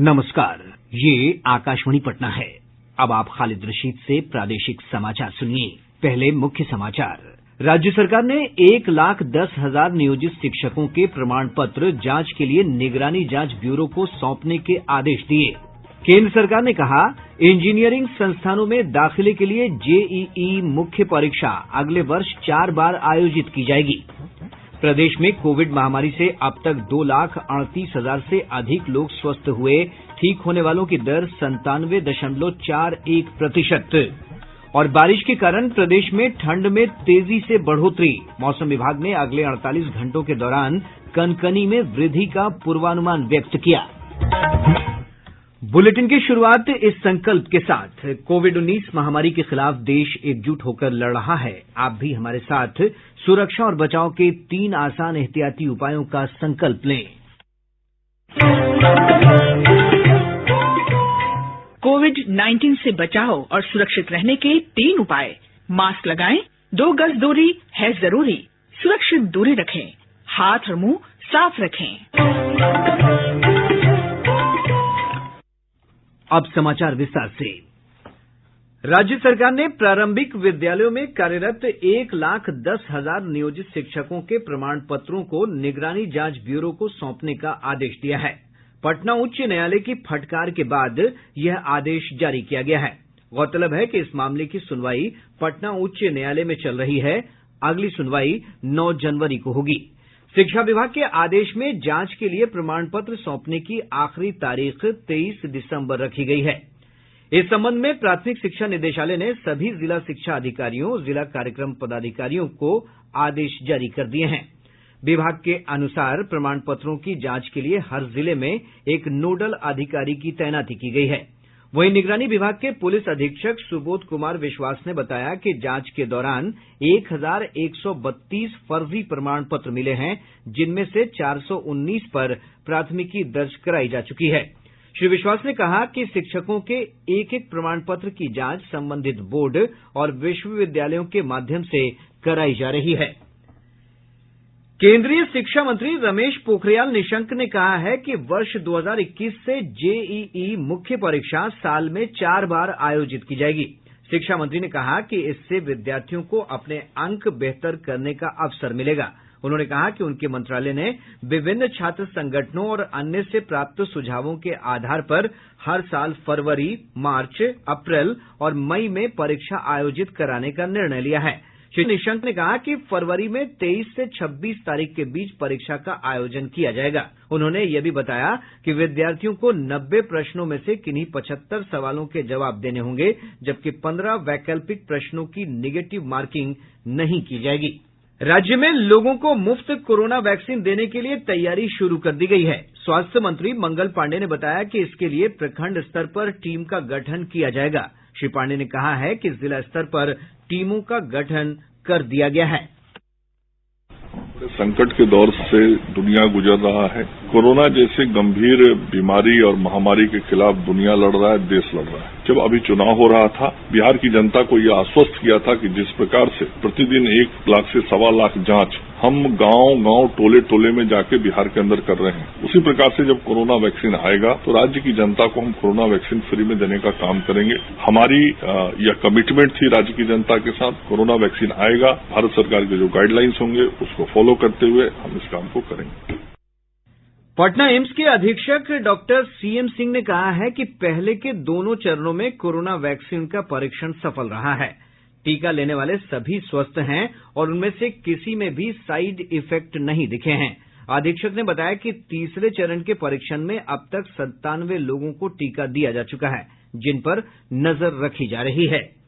नमस्कार, ये आकाशवाणी पटना है। अब आप खालिद रशीद से प्रादेशिक समाचार सुनिए। पहले मुख्य समाचार। राज्य सरकार ने 1,10,000 नियोजित शिक्षकों के प्रमाण पत्र जांच के लिए निगरानी जांच ब्यूरो को सौंपने के आदेश दिए। केंद्र सरकार ने कहा, इंजीनियरिंग संस्थानों में दाखिले के लिए जेईई मुख्य परीक्षा अगले वर्ष 4 बार आयोजित की जाएगी। प्रदेश में कोविड महामारी से अब तक 2,38,000 से अधिक लोग स्वस्थ हुए। ठीक होने वालों की दर 97.41%। और बारिश के कारण प्रदेश में ठंड में तेजी से बढ़ोतरी। मौसम विभाग ने अगले 48 घंटों के दौरान कनकनी में वृद्धि का पूर्वानुमान व्यक्त किया। बुलेटिन की शुरुआत इस संकल्प के साथ। कोविड-19 महामारी के खिलाफ देश एकजुट होकर लड़ रहा है। आप भी हमारे साथ सुरक्षा और बचाव के 3 आसान एहतियाती उपायों का संकल्प लें। कोविड-19 से बचाव और सुरक्षित रहने के 3 उपाय। मास्क लगाएं, 2 गज दूरी है जरूरी, सुरक्षित दूरी रखें, हाथ और मुंह साफ रखें। अब समाचार विस्तार से। राज्य सरकार ने प्रारंभिक विद्यालयों में कार्यरत 1,10,000 नियोजित शिक्षकों के प्रमाण पत्रों को निगरानी जांच ब्यूरो को सौंपने का आदेश दिया है। पटना उच्च न्यायालय की फटकार के बाद यह आदेश जारी किया गया है। गौरतलब है कि इस मामले की सुनवाई पटना उच्च न्यायालय में चल रही है। अगली सुनवाई 9 जनवरी को होगी। शिक्षा विभाग के आदेश में जांच के लिए प्रमाण पत्र सौंपने की आखिरी तारीख 23 दिसंबर रखी गई है। इस संबंध में प्राथमिक शिक्षा निदेशालय ने सभी जिला शिक्षा अधिकारियों, जिला कार्यक्रम पदाधिकारियों को आदेश जारी कर दिए हैं। विभाग के अनुसार प्रमाण पत्रों की जांच के लिए हर जिले में एक नोडल अधिकारी की तैनाती की गई है। वहीं निगरानी विभाग के पुलिस अधीक्षक सुबोध कुमार विश्वास ने बताया कि जांच के दौरान 1,132 फर्जी प्रमाण पत्र मिले हैं, जिनमें से 419 पर प्राथमिकी दर्ज कराई जा चुकी है। श्री विश्वास ने कहा कि शिक्षकों के एक-एक प्रमाण पत्र की जांच संबंधित बोर्ड और विश्वविद्यालयों के माध्यम से कराई जा रही है। केंद्रीय शिक्षा मंत्री रमेश पोखरियाल निशंक ने कहा है कि वर्ष 2021 से जेईई मुख्य परीक्षा साल में 4 बार आयोजित की जाएगी। शिक्षा मंत्री ने कहा कि इससे विद्यार्थियों को अपने अंक बेहतर करने का अवसर मिलेगा। उन्होंने कहा कि उनके मंत्रालय ने विभिन्न छात्र संगठनों और अन्य से प्राप्त सुझावों के आधार पर हर साल फरवरी, मार्च, अप्रैल और मई में परीक्षा आयोजित कराने का निर्णय लिया है। श्री निशंक ने कहा कि फरवरी में 23 से 26 तारीख के बीच परीक्षा का आयोजन किया जाएगा। उन्होंने यह भी बताया कि विद्यार्थियों को 90 प्रश्नों में से किन्हीं 75 सवालों के जवाब देने होंगे, जबकि 15 वैकल्पिक प्रश्नों की निगेटिव मार्किंग नहीं की जाएगी। राज्य में लोगों को मुफ्त कोरोना वैक्सीन देने के लिए तैयारी शुरू कर दी गई है। स्वास्थ्य मंत्री मंगल पांडेय ने बताया कि इसके लिए प्रखंड स्तर पर टीम का गठन किया जाएगा। श्री पांडेय ने कहा है कि जिला स्तर पर टीमों का गठन कर दिया गया है। संकट के दौर से दुनिया गुजर रहा है। कोरोना जैसे गंभीर बीमारी और महामारी के खिलाफ दुनिया लड़ रहा है, देश लड़ रहा है। जब अभी चुनाव हो रहा था, बिहार की जनता को यह आश्वस्त किया था कि जिस प्रकार से प्रतिदिन 1 लाख से 1.25 लाख जांच हम गांव-गांव, टोले-टोले में जाके बिहार के अंदर कर रहे हैं, उसी प्रकार से जब कोरोना वैक्सीन आएगा तो राज्य की जनता को हम कोरोना वैक्सीन फ्री में देने का काम करेंगे। हमारी यह कमिटमेंट थी राज्य की जनता के साथ। कोरोना वैक्सीन आएगा, भारत सरकार के जो गाइडलाइंस होंगे उसको फॉलो करते हुए हम इस काम को करेंगे। पटना एम्स के अधीक्षक डॉक्टर सीएम सिंह ने कहा है कि पहले के दोनों चरणों में कोरोना वैक्सीन का परीक्षण सफल रहा है। टीका लेने वाले सभी स्वस्थ हैं और उनमें से किसी में भी साइड इफेक्ट नहीं दिखे हैं। अधीक्षक ने बताया कि तीसरे चरण के परीक्षण में अब तक 97 लोगों को टीका दिया जा चुका है, जिन पर नजर रखी जा रही है।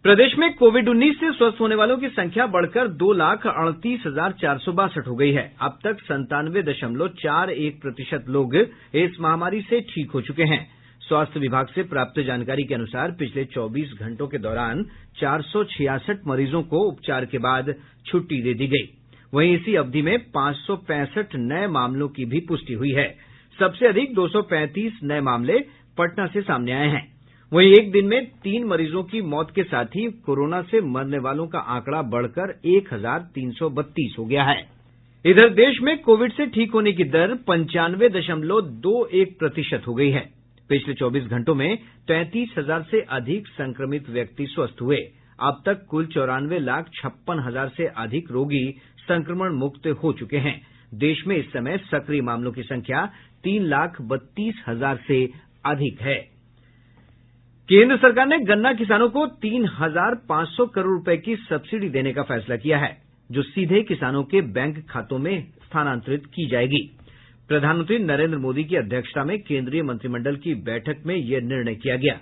प्रदेश में कोविड-19 से स्वस्थ होने वालों की संख्या बढ़कर 2,38,462 हो गई है। अब तक 97.41% लोग इस महामारी से ठीक हो चुके हैं। स्वास्थ्य विभाग से प्राप्त जानकारी के अनुसार पिछले 24 घंटों के दौरान 466 मरीजों को उपचार के बाद छुट्टी दे दी गई। वहीं इसी अवधि में 565 नए मामलों की भी पुष्टि हुई है। सबसे अधिक 235 नए मामले पटना से सामने आए हैं। वहीं एक दिन में 3 मरीजों की मौत के साथ ही कोरोना से मरने वालों का आंकड़ा बढ़कर 1,332 हो गया है। इधर देश में कोविड से ठीक होने की दर 95.21% हो गई है। पिछले 24 घंटों में 33,000 से अधिक संक्रमित व्यक्ति स्वस्थ हुए। अब तक कुल 94,56,000 से अधिक रोगी संक्रमण मुक्त हो चुके हैं। देश में इस समय सक्रिय मामलों की संख्या 3,32,000 से अधिक है। केंद्र सरकार ने गन्ना किसानों को 3,500 करोड़ रुपए की सब्सिडी देने का फैसला किया है, जो सीधे किसानों के बैंक खातों में स्थानांतरित की जाएगी। प्रधानमंत्री नरेंद्र मोदी की अध्यक्षता में केंद्रीय मंत्रिमंडल की बैठक में यह निर्णय किया गया।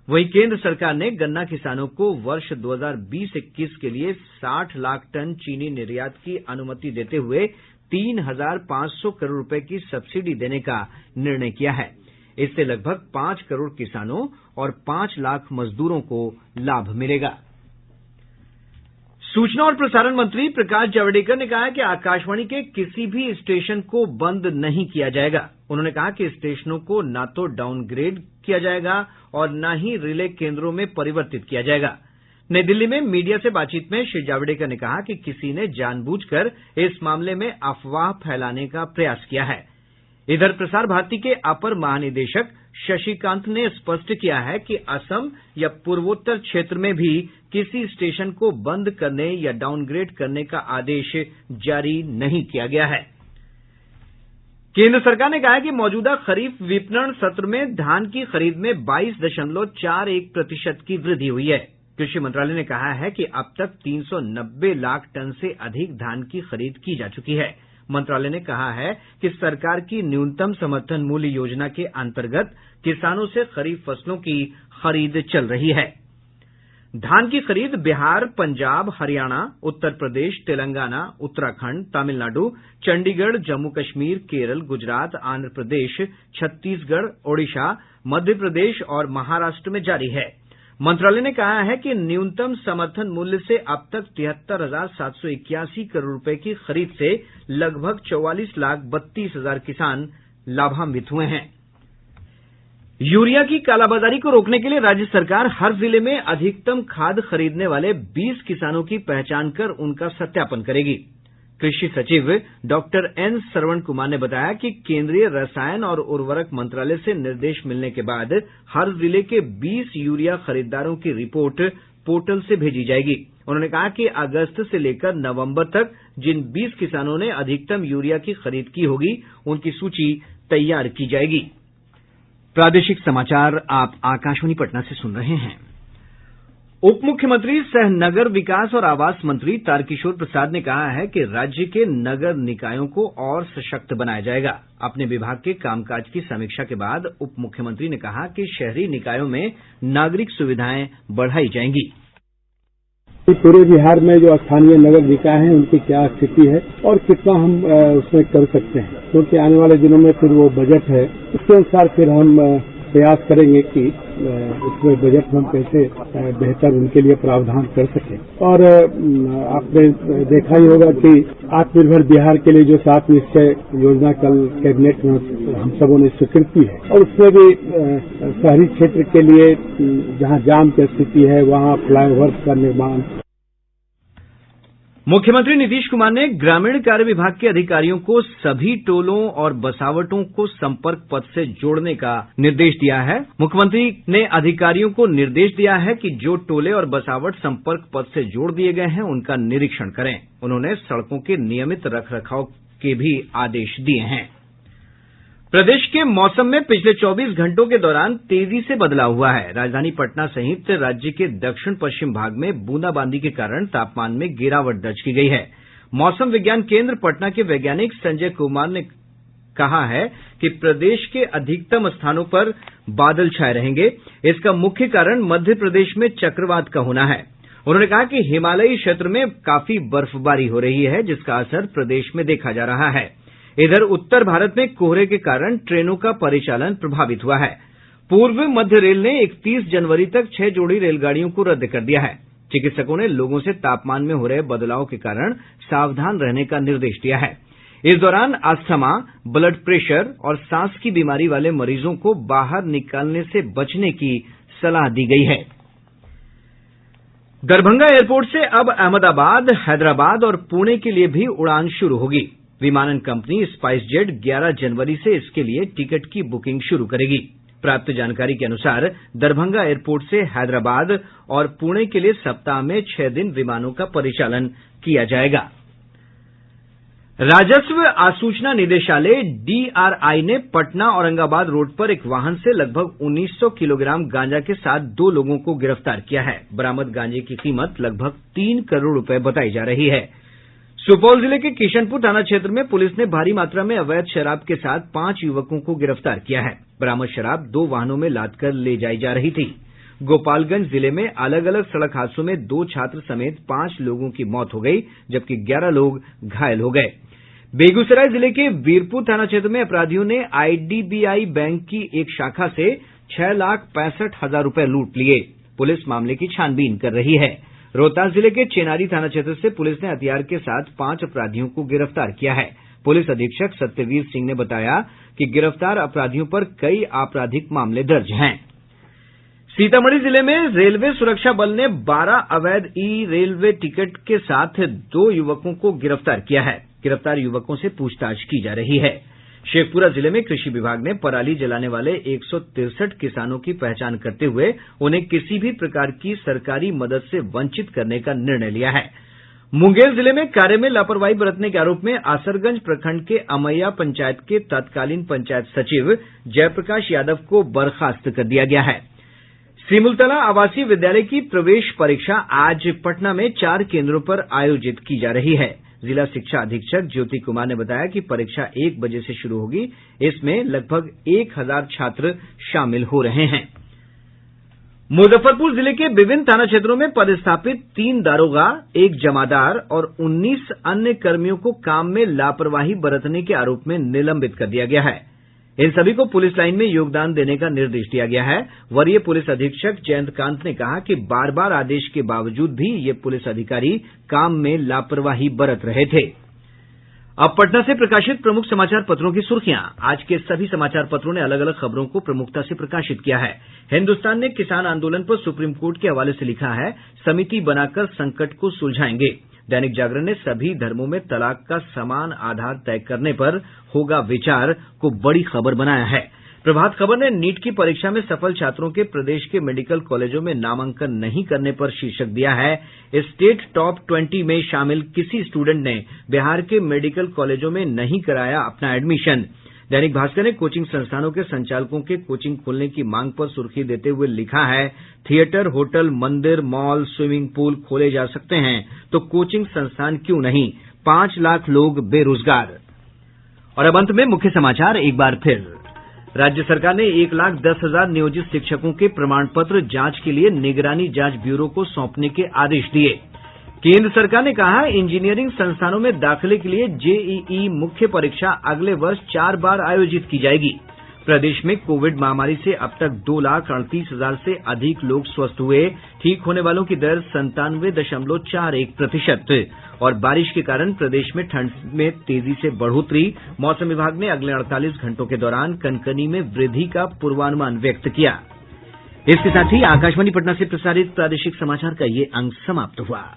वहीं केंद्र सरकार ने गन्ना किसानों को वर्ष 2020-21 के लिए 60 लाख टन चीनी निर्यात की अनुमति देते हुए 3,500 करोड़ रुपए की सब्सिडी देने का निर्णय किया है। इससे लगभग 5 करोड़ किसानों और 5 लाख मजदूरों को लाभ मिलेगा। सूचना और प्रसारण मंत्री प्रकाश जावड़ेकर ने कहा है कि आकाशवाणी के किसी भी स्टेशन को बंद नहीं किया जाएगा। उन्होंने कहा कि स्टेशनों को न तो डाउनग्रेड किया जाएगा और न ही रिले केंद्रों में परिवर्तित किया जाएगा। नई दिल्ली में मीडिया से बातचीत में श्री जावड़ेकर ने कहा कि किसी ने जानबूझकर इस मामले में अफवाह फैलाने का प्रयास किया है। इधर प्रसार भारती के अपर महानिदेशक शशिकांत ने स्पष्ट किया है कि असम या पूर्वोत्तर क्षेत्र में भी किसी स्टेशन को बंद करने या डाउनग्रेड करने का आदेश जारी नहीं किया गया है। केंद्र सरकार ने कहा है कि मौजूदा खरीफ विपणन सत्र में धान की खरीद में 22.41% की वृद्धि हुई है। कृषि मंत्रालय ने कहा है कि अब तक 390 लाख टन से अधिक धान की खरीद की जा चुकी है। मंत्रालय ने कहा है कि सरकार की न्यूनतम समर्थन मूल्य योजना के अंतर्गत किसानों से खरीफ फसलों की खरीद चल रही है। धान की खरीद बिहार, पंजाब, हरियाणा, उत्तर प्रदेश, तेलंगाना, उत्तराखंड, तमिलनाडु, चंडीगढ़, जम्मू कश्मीर, केरल, गुजरात, आंध्र प्रदेश, छत्तीसगढ़, ओडिशा, मध्य प्रदेश और महाराष्ट्र में जारी है। मंत्रालय ने कहा है कि न्यूनतम समर्थन मूल्य से अब तक 73,781 करोड़ रुपए की खरीद से लगभग 44,32,000 किसान लाभान्वित हुए हैं। यूरिया की कालाबाजारी को रोकने के लिए राज्य सरकार हर जिले में अधिकतम खाद खरीदने वाले 20 किसानों की पहचान कर उनका सत्यापन करेगी। कृषि सचिव डॉक्टर एन श्रवण कुमार ने बताया कि केंद्रीय रसायन और उर्वरक मंत्रालय से निर्देश मिलने के बाद हर जिले के 20 यूरिया खरीदारों की रिपोर्ट पोर्टल से भेजी जाएगी। उन्होंने कहा कि अगस्त से लेकर नवंबर तक जिन 20 किसानों ने अधिकतम यूरिया की खरीद की होगी, उनकी सूची तैयार की जाएगी। प्रादेशिक समाचार आप आकाशवाणी पटना से सुन रहे हैं। उप मुख्यमंत्री सह नगर विकास और आवास मंत्री तारकिशोर प्रसाद ने कहा है कि राज्य के नगर निकायों को और सशक्त बनाया जाएगा। अपने विभाग के कामकाज की समीक्षा के बाद उप मुख्यमंत्री ने कहा कि शहरी निकायों में नागरिक सुविधाएं बढ़ाई जाएंगी। पूरे बिहार में जो स्थानीय नगर निकाय हैं उनकी क्या स्थिति है और कितना हम उसमें कर सकते हैं, क्योंकि आने वाले दिनों में फिर वो बजट है, उसके अनुसार फिर हम प्रयास करेंगे कि उसमें बजट में हम कैसे बेहतर उनके लिए प्रावधान कर सकें। और आपने देखा ही होगा कि आत्मनिर्भर बिहार के लिए जो 7 निश्चय योजना कल कैबिनेट में हम सबों ने स्वीकृति है और उसमें भी शहरी क्षेत्र के लिए जहां जाम की स्थिति है वहां फ्लाईओवर का निर्माण। मुख्यमंत्री नीतीश कुमार ने ग्रामीण कार्य विभाग के अधिकारियों को सभी टोलों और बसावटों को संपर्क पथ से जोड़ने का निर्देश दिया है। मुख्यमंत्री ने अधिकारियों को निर्देश दिया है कि जो टोले और बसावट संपर्क पथ से जोड़ दिए गए हैं उनका निरीक्षण करें। उन्होंने सड़कों के नियमित रखरखाव के भी आदेश दिए हैं। प्रदेश के मौसम में पिछले 24 घंटों के दौरान तेजी से बदलाव हुआ है। राजधानी पटना सहित राज्य के दक्षिण पश्चिम भाग में बूंदाबांदी के कारण तापमान में गिरावट दर्ज की गई है। मौसम विज्ञान केंद्र पटना के वैज्ञानिक संजय कुमार ने कहा है कि प्रदेश के अधिकतम स्थानों पर बादल छाये रहेंगे। इसका मुख्य कारण मध्य प्रदेश में चक्रवात का होना है। उन्होंने कहा कि हिमालयी क्षेत्र में काफी बर्फबारी हो रही है, जिसका असर प्रदेश में देखा जा रहा है। इधर उत्तर भारत में कोहरे के कारण ट्रेनों का परिचालन प्रभावित हुआ है। पूर्व मध्य रेल ने 31 जनवरी तक 6 जोड़ी रेलगाड़ियों को रद्द कर दिया है। चिकित्सकों ने लोगों से तापमान में हो रहे बदलाव के कारण सावधान रहने का निर्देश दिया है। इस दौरान अस्थमा, ब्लड प्रेशर और सांस की बीमारी वाले मरीजों को बाहर निकलने से बचने की सलाह दी गई है। दरभंगा एयरपोर्ट से अब अहमदाबाद, हैदराबाद और पुणे के लिए भी उड़ान शुरू होगी। विमानन कंपनी स्पाइसजेट 11 जनवरी से इसके लिए टिकट की बुकिंग शुरू करेगी। प्राप्त जानकारी के अनुसार दरभंगा एयरपोर्ट से हैदराबाद और पुणे के लिए सप्ताह में 6 दिन विमानों का परिचालन किया जाएगा। राजस्व आसूचना निदेशालय DRI ने पटना औरंगाबाद रोड पर एक वाहन से लगभग 1900 किलोग्राम गांजा के साथ 2 लोगों को गिरफ्तार किया है। बरामद गांजे की कीमत लगभग 3 करोड़ रुपए बताई जा रही है। सुपौल जिले के किशनपुर थाना क्षेत्र में पुलिस ने भारी मात्रा में अवैध शराब के साथ 5 युवकों को गिरफ्तार किया है। बरामद शराब 2 वाहनों में लादकर ले जाई जा रही थी। गोपालगंज जिले में अलग अलग सड़क हादसों में 2 छात्र समेत 5 लोगों की मौत हो गई, जबकि 11 लोग घायल हो गए। बेगूसराय जिले के वीरपुर थाना क्षेत्र में अपराधियों ने IDBI बैंक की एक शाखा से 6,65,000 रुपए लूट लिए। पुलिस मामले की छानबीन कर रही है। रोहतास जिले के चेनारी थाना क्षेत्र से पुलिस ने हथियार के साथ 5 अपराधियों को गिरफ्तार किया है। पुलिस अधीक्षक सत्यवीर सिंह ने बताया कि गिरफ्तार अपराधियों पर कई आपराधिक मामले दर्ज हैं। सीतामढ़ी जिले में रेलवे सुरक्षा बल ने 12 अवैध रेलवे टिकट के साथ 2 युवकों को गिरफ्तार किया है। गिरफ्तार युवकों से पूछताछ की जा रही है। शेखपुरा जिले में कृषि विभाग ने पराली जलाने वाले 163 किसानों की पहचान करते हुए उन्हें किसी भी प्रकार की सरकारी मदद से वंचित करने का निर्णय लिया है। मुंगेर जिले में कार्य में लापरवाही बरतने के आरोप में असरगंज प्रखंड के अमैया पंचायत के तत्कालीन पंचायत सचिव जयप्रकाश यादव को बर्खास्त कर दिया गया है। सिमुलतला आवासीय विद्यालय की प्रवेश परीक्षा आज पटना में 4 केंद्रों पर आयोजित की जा रही है। जिला शिक्षा अधीक्षक ज्योति कुमार ने बताया कि परीक्षा 1 बजे से शुरू होगी। इसमें लगभग 1000 छात्र शामिल हो रहे हैं। मुजफ्फरपुर जिले के विभिन्न थाना क्षेत्रों में पदस्थापित 3 दारोगा, 1 जमादार और 19 अन्य कर्मियों को काम में लापरवाही बरतने के आरोप में निलंबित कर दिया गया है। इन सभी को पुलिस लाइन में योगदान देने का निर्देश दिया गया है। वरीय पुलिस अधीक्षक जयंतकांत ने कहा कि बार-बार आदेश के बावजूद भी ये पुलिस अधिकारी काम में लापरवाही बरत रहे थे। अब पटना से प्रकाशित प्रमुख समाचार पत्रों की सुर्खियां। आज के सभी समाचार पत्रों ने अलग अलग खबरों को प्रमुखता से प्रकाशित किया है। हिन्दुस्तान ने किसान आंदोलन पर सुप्रीम कोर्ट के हवाले से लिखा है, समिति बनाकर संकट को सुलझाएंगे। दैनिक जागरण ने सभी धर्मों में तलाक का समान आधार तय करने पर होगा विचार को बड़ी खबर बनाया है। प्रभात खबर ने नीट की परीक्षा में सफल छात्रों के प्रदेश के मेडिकल कॉलेजों में नामांकन नहीं करने पर शीर्षक दिया है, स्टेट टॉप 20 में शामिल किसी स्टूडेंट ने बिहार के मेडिकल कॉलेजों में नहीं कराया अपना एडमिशन। दैनिक भास्कर ने कोचिंग संस्थानों के संचालकों के कोचिंग खोलने की मांग पर सुर्खी देते हुए लिखा है, थिएटर, होटल, मंदिर, मॉल, स्विमिंग पूल खोले जा सकते हैं तो कोचिंग संस्थान क्यों नहीं, 5 लाख लोग बेरोजगार। और अब अंत में मुख्य समाचार एक बार फिर। राज्य सरकार ने 1,10,000 नियोजित शिक्षकों के प्रमाण पत्र जांच के लिए निगरानी जांच ब्यूरो को सौंपने के आदेश दिए। केंद्र सरकार ने कहा, इंजीनियरिंग संस्थानों में दाखिले के लिए JEE मुख्य परीक्षा अगले वर्ष 4 बार आयोजित की जाएगी। प्रदेश में कोविड महामारी से अब तक 2,38,000 से अधिक लोग स्वस्थ हुए। ठीक होने वालों की दर 97.41%। और बारिश के कारण प्रदेश में ठंड में तेजी से बढ़ोतरी। मौसम विभाग ने अगले 48 घंटों के दौरान कनकनी में वृद्धि का पूर्वानुमान व्यक्त किया। इसके साथ ही आकाशवाणी पटना से प्रसारित प्रादेशिक समाचार का ये अंक समाप्त हुआ।